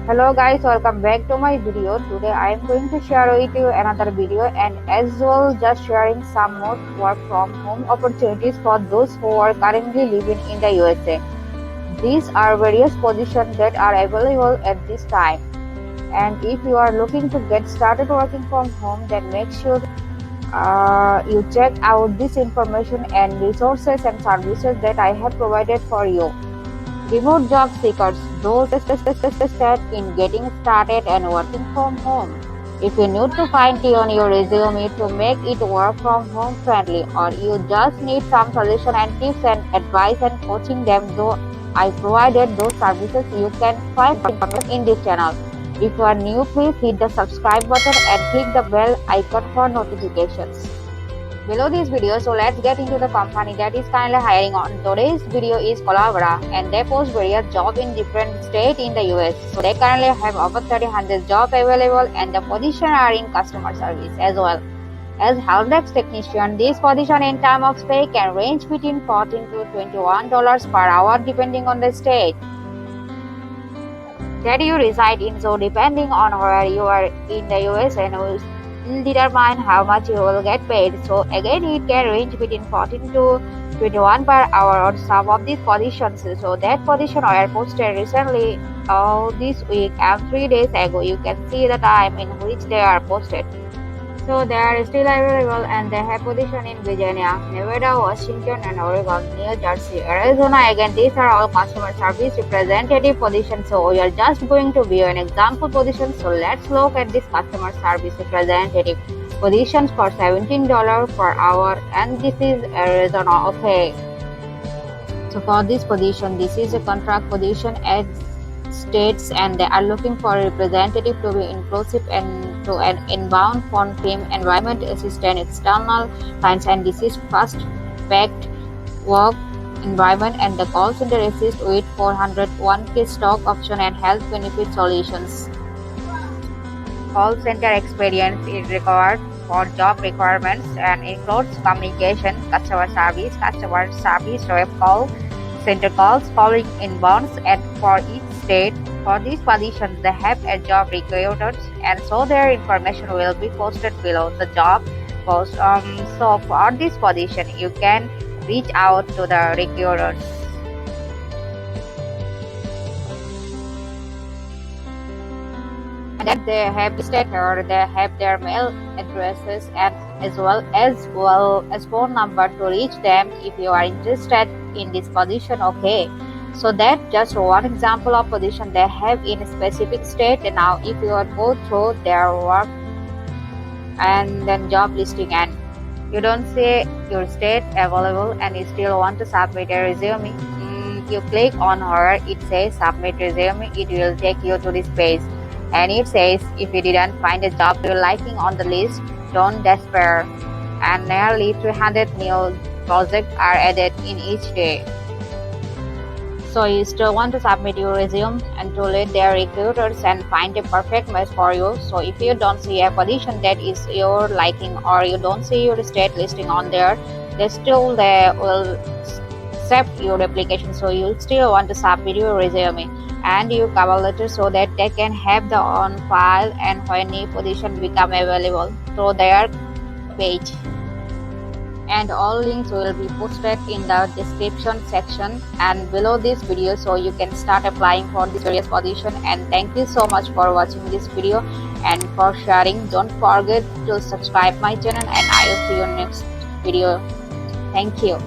Hello guys, welcome back to my video. Today I am going to share with you another video and as well just sharing some more work from home opportunities for those who are currently living in the USA. These are various positions that are available at this time. And if you are looking to get started working from home, then make sure you check out this information and resources and services that I have provided for you. Remote job seekers, those interested in getting started and working from home. If you need to fine-tune your resume to make it work from home friendly, or you just need some suggestion and tips and advice and coaching them, though I provided those services, you can find in this channel. If you are new, please hit the subscribe button and click the bell icon for notifications below this video. So let's get into the company that is currently hiring on. Today's video is Colabora and they post various jobs in different states in the US. So they currently have over 1,300 jobs available and the positions are in customer service as well. As help desk technician, this position in time of pay can range between $14 to $21 per hour depending on the state that you reside in. So depending on where you are in the US and will determine how much you will get paid. So again, it can range between 14 to 21 per hour on some of these positions. So that position were posted recently this week and 3 days ago. You can see the time in which they are posted. So they are still available and they have position in Virginia, Nevada, Washington and Oregon, New Jersey, Arizona. Again, these are all customer service representative positions. So we are just going to view an example position. So let's look at this customer service representative positions for $17 per hour and this is Arizona. Okay. So for this position, this is a contract position at states and they are looking for a representative to be inclusive and to an inbound phone team environment assistant external clients, and this is fast packed work environment and the call center assist with 401k stock option and health benefit solutions. Call center experience is required for job requirements and includes communication, customer service rep call center calls, calling inbounds, and for each state. For these positions, they have a job recruiters, and so their information will be posted below the job post. So for this position, you can reach out to the recruiters. And then they have listed here, they have their mail addresses and as well as phone number to reach them if you are interested in this position. Okay. So that's just one example of position they have in a specific state. And now if you are go through their work and then job listing and you don't see your state available and you still want to submit a resume, you click on where it says submit resume, it will take you to this page and it says if you didn't find a job you're liking on the list, don't despair, and nearly 300 new projects are added in each day. So you still want to submit your resume and to let their recruiters and find a perfect match for you. So if you don't see a position that is your liking or you don't see your state listing on there, they will accept your application. So you still want to submit your resume and your cover letter so that they can have the on file and when new position become available through their page. And all links will be posted in the description section and below this video so you can start applying for this various position. And thank you so much for watching this video and for sharing. Don't forget to subscribe my channel and I will see you next video. Thank you.